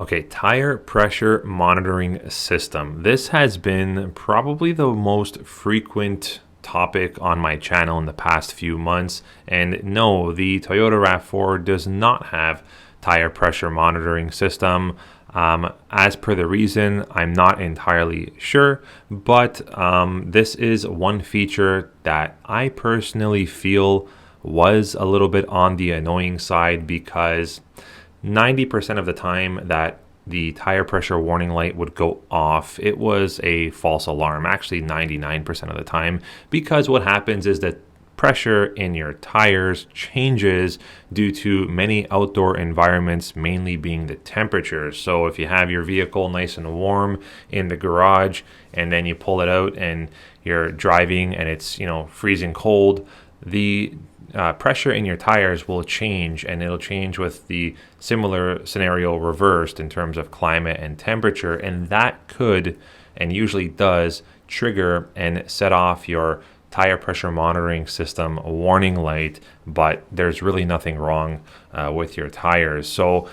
Okay, tire pressure monitoring system. This has been probably the most frequent topic on my channel in the past few months. And no, the Toyota RAV4 does not have tire pressure monitoring system. As per the reason, I'm not entirely sure, but this is one feature that I personally feel was a little bit on the annoying side because 90% of the time that the tire pressure warning light would go off, it was a false alarm, actually 99% of the time, because what happens is that pressure in your tires changes due to many outdoor environments, mainly being the temperature. So if you have your vehicle nice and warm in the garage and then you pull it out and you're driving and it's, freezing cold, the pressure in your tires will change, and it'll change with the similar scenario reversed in terms of climate and temperature, and that could and usually does trigger and set off your tire pressure monitoring system warning light, but there's really nothing wrong with your tires. So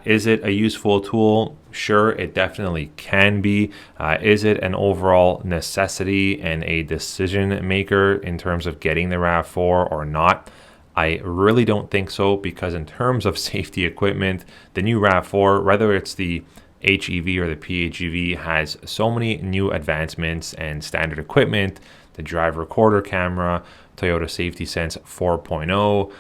is it a useful tool? Sure, it definitely can be. Is it an overall necessity and a decision maker in terms of getting the RAV4 or not? I really don't think so, because in terms of safety equipment, the new RAV4, whether it's the HEV or the PHEV, has so many new advancements and standard equipment. The drive recorder camera, Toyota Safety Sense 4.0.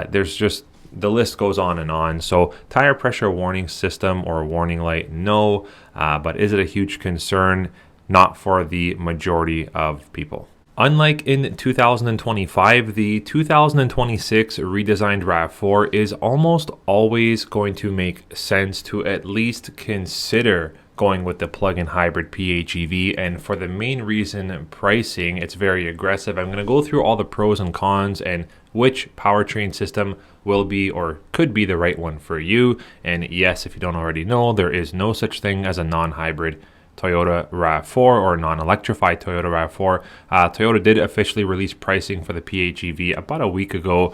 There's just, the list goes on and on. So tire pressure warning system or warning light, no. But is it a huge concern? Not for the majority of people. Unlike in 2025, the 2026 redesigned RAV4 is almost always going to make sense to at least consider going with the plug-in hybrid PHEV, and for the main reason, pricing. It's very aggressive. I'm going to go through all the pros and cons and which powertrain system will be or could be the right one for you. And yes, if you don't already know, there is no such thing as a non-hybrid Toyota RAV4 or non-electrified Toyota RAV4. Toyota did officially release pricing for the PHEV about a week ago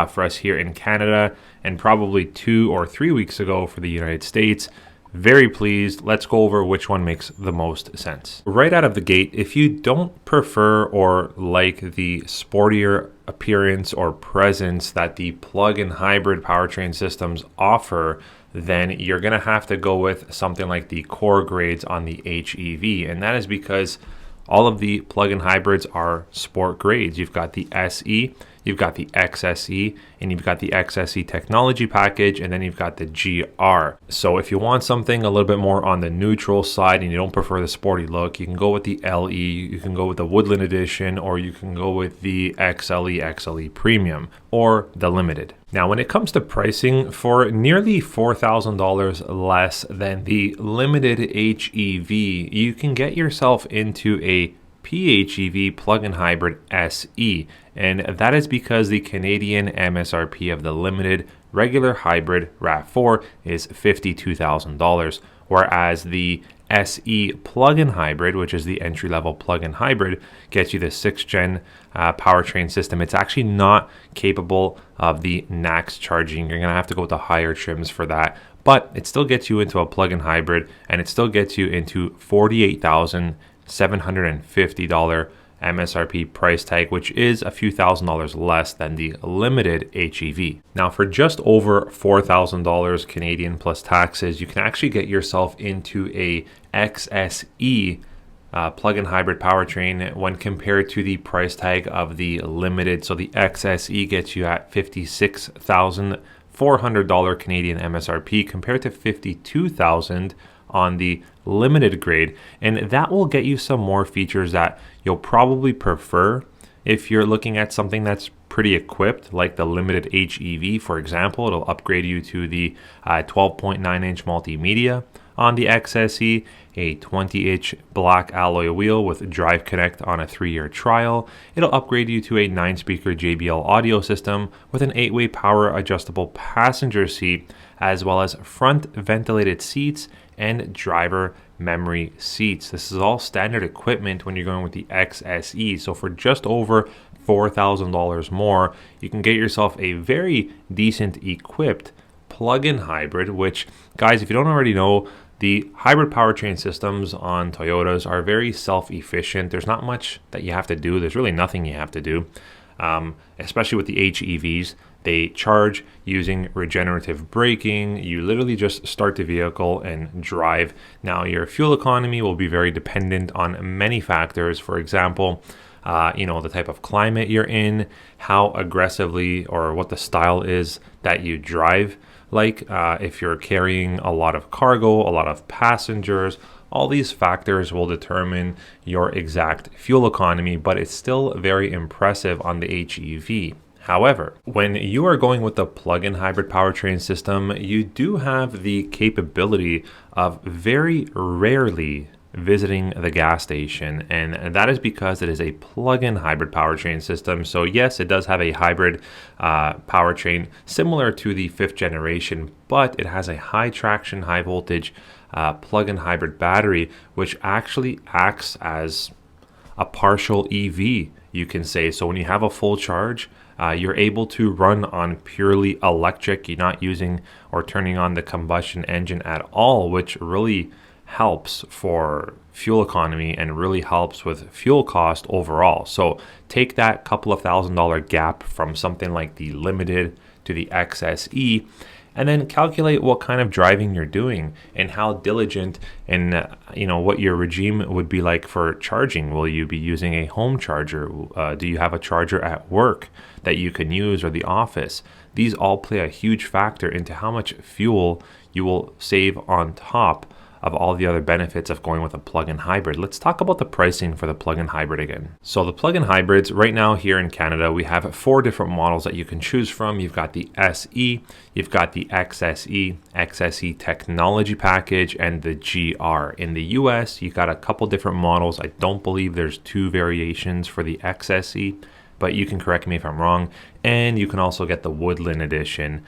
for us here in Canada, and probably 2 or 3 weeks ago for the United States. Very pleased. Let's go over which one makes the most sense. Right out of the gate, if you don't prefer or like the sportier appearance or presence that the plug-in hybrid powertrain systems offer, then you're going to have to go with something like the core grades on the HEV. And that is because all of the plug-in hybrids are sport grades. You've got the SE, you've got the XSE, and you've got the XSE technology package, and then you've got the GR. So if you want something a little bit more on the neutral side and you don't prefer the sporty look, you can go with the LE, you can go with the Woodland Edition, or you can go with the XLE Premium, or the Limited. Now, when it comes to pricing, for nearly $4,000 less than the Limited HEV, you can get yourself into a PHEV plug-in hybrid SE, and that is because the Canadian MSRP of the Limited regular hybrid RAV4 is $52,000, whereas the SE plug-in hybrid, which is the entry-level plug-in hybrid, gets you the 6th gen powertrain system. It's actually not capable of the NACS charging. You're going to have to go with the higher trims for that, but it still gets you into a plug-in hybrid, and it still gets you into $48,750 MSRP price tag, which is a few $1,000s less than the Limited HEV. Now, for just over $4,000 Canadian plus taxes, you can actually get yourself into a XSE plug-in hybrid powertrain when compared to the price tag of the Limited. So the XSE gets you at $56,400 Canadian MSRP compared to $52,000 on the Limited grade, and that will get you some more features that you'll probably prefer if you're looking at something that's pretty equipped, like the Limited HEV, for example. It'll upgrade you to the 12.9-inch multimedia on the XSE, a 20-inch black alloy wheel with Drive Connect on a 3-year trial. It'll upgrade you to a 9-speaker JBL audio system with an 8-way power adjustable passenger seat, as well as front ventilated seats and driver memory seats. This is all standard equipment when you're going with the XSE. So for just over $4,000 more, you can get yourself a very decent equipped plug-in hybrid, which, guys, if you don't already know, the hybrid powertrain systems on Toyotas are very self-efficient. There's not much that you have to do. There's really nothing you have to do, especially with the HEVs. They charge using regenerative braking. You literally just start the vehicle and drive. Now, your fuel economy will be very dependent on many factors. For example, the type of climate you're in, how aggressively or what the style is that you drive. Like if you're carrying a lot of cargo, a lot of passengers, all these factors will determine your exact fuel economy, but it's still very impressive on the HEV. However, when you are going with the plug-in hybrid powertrain system, you do have the capability of very rarely visiting the gas station, and that is because it is a plug-in hybrid powertrain system. So yes, it does have a hybrid powertrain similar to the 5th generation, but it has a high traction, high voltage plug-in hybrid battery, which actually acts as a partial EV, you can say. So when you have a full charge, you're able to run on purely electric. You're not using or turning on the combustion engine at all, which really helps for fuel economy and really helps with fuel cost overall. So take that couple of $1,000 gap from something like the Limited to the XSE, and then calculate what kind of driving you're doing and how diligent and what your regime would be like for charging. Will you be using a home charger? Do you have a charger at work that you can use, or the office? These all play a huge factor into how much fuel you will save on top of all the other benefits of going with a plug-in hybrid. Let's talk about the pricing for the plug-in hybrid again. So the plug-in hybrids right now here in Canada, we have 4 different models that you can choose from. You've got the SE, you've got the XSE, XSE technology package, and the GR. In the US, you got a couple different models. I don't believe there's 2 variations for the XSE, but you can correct me if I'm wrong. And you can also get the Woodland edition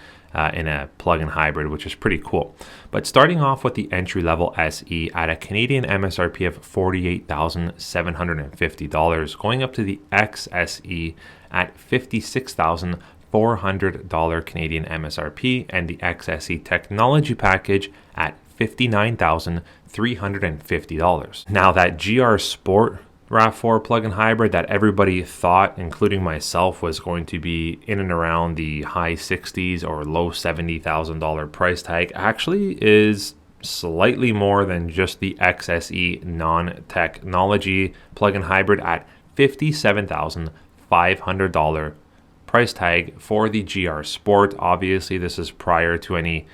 in a plug-in hybrid, which is pretty cool. But starting off with the entry-level SE at a Canadian MSRP of $48,750, going up to the XSE at $56,400 Canadian MSRP, and the XSE technology package at $59,350. Now that GR Sport RAV4 plug-in hybrid that everybody thought, including myself, was going to be in and around the high 60s or low $70,000 price tag, actually is slightly more than just the XSE non-technology plug-in hybrid at $57,500 price tag for the GR Sport. Obviously, this is prior to any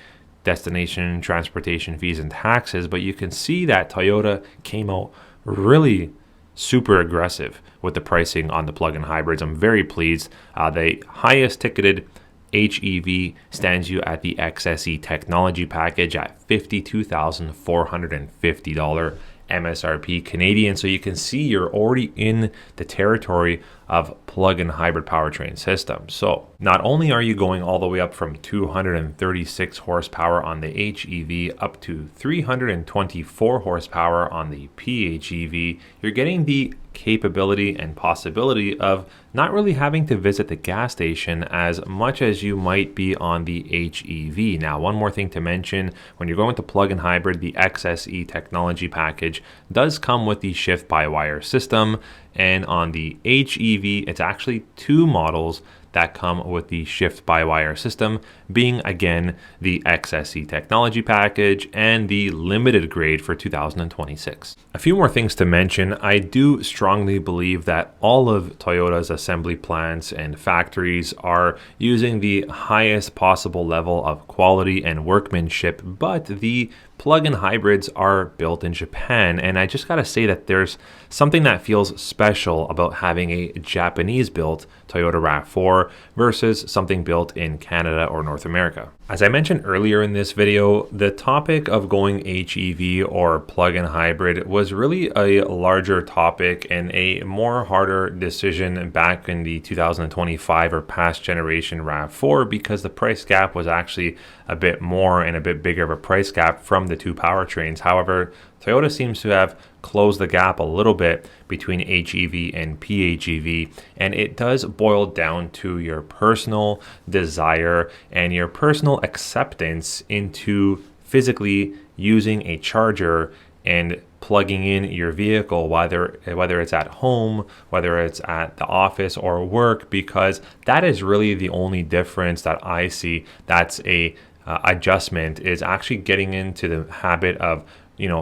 destination transportation fees and taxes, but you can see that Toyota came out really super aggressive with the pricing on the plug-in hybrids. I'm very pleased. The highest ticketed HEV stands you at the XSE technology package at $52,450 MSRP Canadian. So you can see you're already in the territory of plug-in hybrid powertrain system. So not only are you going all the way up from 236 horsepower on the HEV up to 324 horsepower on the PHEV, you're getting the capability and possibility of not really having to visit the gas station as much as you might be on the HEV. Now, one more thing to mention, when you're going with the plug-in hybrid, the XSE technology package does come with the shift-by-wire system, and on the HEV, it's actually 2 models that come with the shift-by-wire system, being again the XSE technology package and the limited grade for 2026. A few more things to mention. I do strongly believe that all of Toyota's assembly plants and factories are using the highest possible level of quality and workmanship, but the plug-in hybrids are built in Japan, and I just gotta say that there's something that feels special about having a Japanese-built Toyota RAV4 versus something built in Canada or North America. As I mentioned earlier in this video, the topic of going HEV or plug-in hybrid was really a larger topic and a more harder decision back in the 2025 or past generation RAV4, because the price gap was actually a bit more and a bit bigger of a price gap from the 2 powertrains. However, Toyota seems to have closed the gap a little bit between HEV and PHEV, and it does boil down to your personal desire and your personal general acceptance into physically using a charger and plugging in your vehicle, whether it's at home, whether it's at the office or work, because that is really the only difference that I see. That's a adjustment, is actually getting into the habit of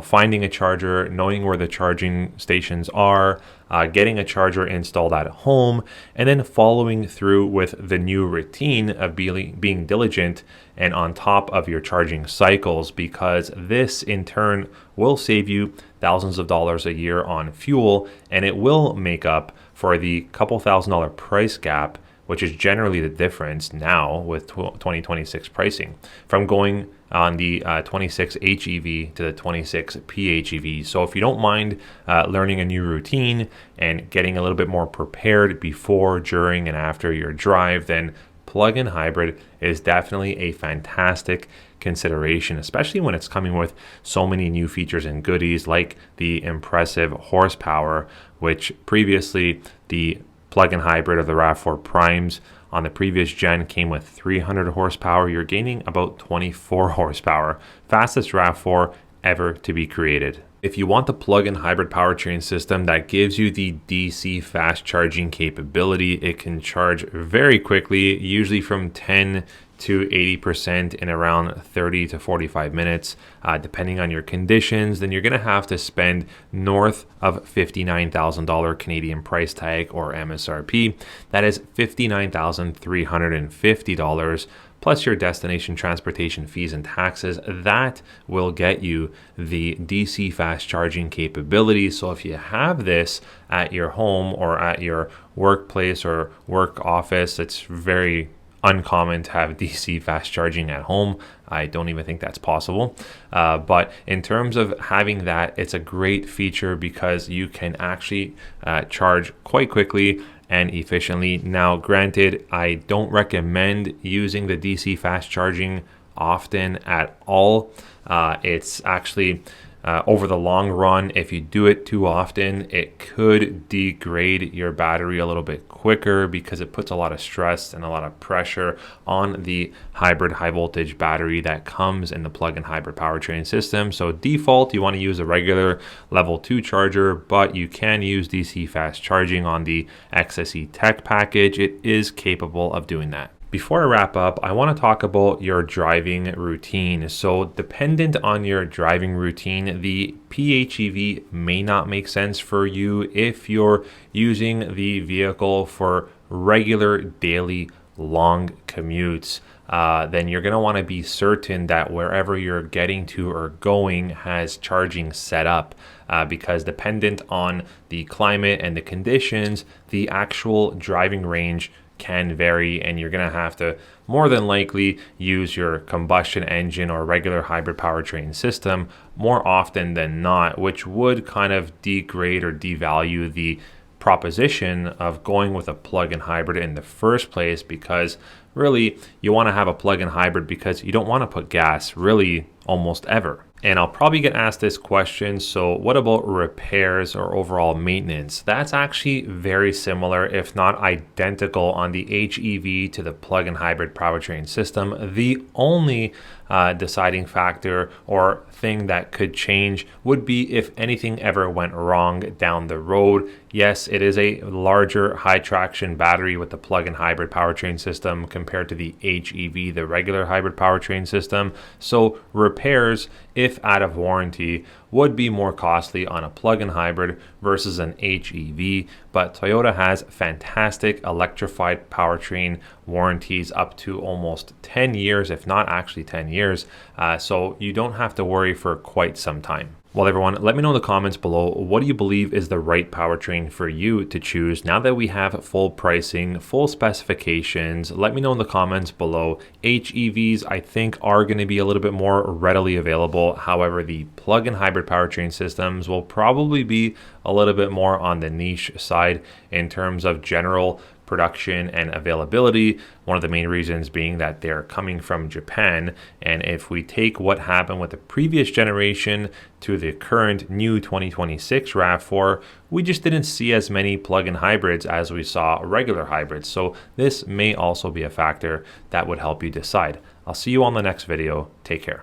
finding a charger, knowing where the charging stations are, getting a charger installed at home, and then following through with the new routine of being diligent and on top of your charging cycles, because this in turn will save you thousands of dollars a year on fuel, and it will make up for the couple $1,000 price gap, which is generally the difference now with 2026 pricing from going on the 26 HEV to the 26 PHEV. So if you don't mind learning a new routine and getting a little bit more prepared before, during, and after your drive, then plug-in hybrid is definitely a fantastic consideration, especially when it's coming with so many new features and goodies like the impressive horsepower, which previously the plug-in hybrid of the RAV4 Primes on the previous gen came with 300 horsepower. You're gaining about 24 horsepower, fastest RAV4 ever to be created. If you want the plug-in hybrid powertrain system that gives you the DC fast charging capability, it can charge very quickly, usually from 10 to 80% in around 30 to 45 minutes, depending on your conditions, then you're going to have to spend north of $59,000 Canadian price tag, or MSRP. That is $59,350 plus your destination transportation fees and taxes. That will get you the DC fast charging capability. So if you have this at your home or at your workplace or work office, it's very uncommon to have DC fast charging at home. I don't even think that's possible. But in terms of having that, it's a great feature because you can actually charge quite quickly and efficiently. Now, granted, I don't recommend using the DC fast charging often at all. It's actually over the long run, if you do it too often, it could degrade your battery a little bit quicker because it puts a lot of stress and a lot of pressure on the hybrid high voltage battery that comes in the plug-in hybrid powertrain system. So default, you want to use a regular level 2 charger, but you can use DC fast charging on the XSE Tech package. It is capable of doing that. Before I wrap up, I want to talk about your driving routine. So dependent on your driving routine, the PHEV may not make sense for you if you're using the vehicle for regular daily long commutes. Then you're going to want to be certain that wherever you're getting to or going has charging set up, because dependent on the climate and the conditions, the actual driving range can vary, and you're going to have to more than likely use your combustion engine or regular hybrid powertrain system more often than not, which would kind of degrade or devalue the proposition of going with a plug-in hybrid in the first place, because really you want to have a plug-in hybrid because you don't want to put gas really almost ever. And I'll probably get asked this question, so what about repairs or overall maintenance? That's actually very similar, if not identical, on the HEV to the plug-in hybrid powertrain system. The only deciding factor or thing that could change would be if anything ever went wrong down the road. Yes, it is a larger high traction battery with the plug-in hybrid powertrain system compared to the HEV, the regular hybrid powertrain system. So repairs, if out of warranty, would be more costly on a plug-in hybrid versus an HEV, but Toyota has fantastic electrified powertrain warranties up to almost 10 years, if not actually 10 years, so you don't have to worry for quite some time. Well, everyone, let me know in the comments below, what do you believe is the right powertrain for you to choose now that we have full pricing, full specifications? Let me know in the comments below. HEVs, I think, are going to be a little bit more readily available. However, the plug-in hybrid powertrain systems will probably be a little bit more on the niche side in terms of general production and availability. One of the main reasons being that they're coming from Japan, and if we take what happened with the previous generation to the current new 2026 RAV4, we just didn't see as many plug-in hybrids as we saw regular hybrids. So this may also be a factor that would help you decide. I'll see you on the next video. Take care.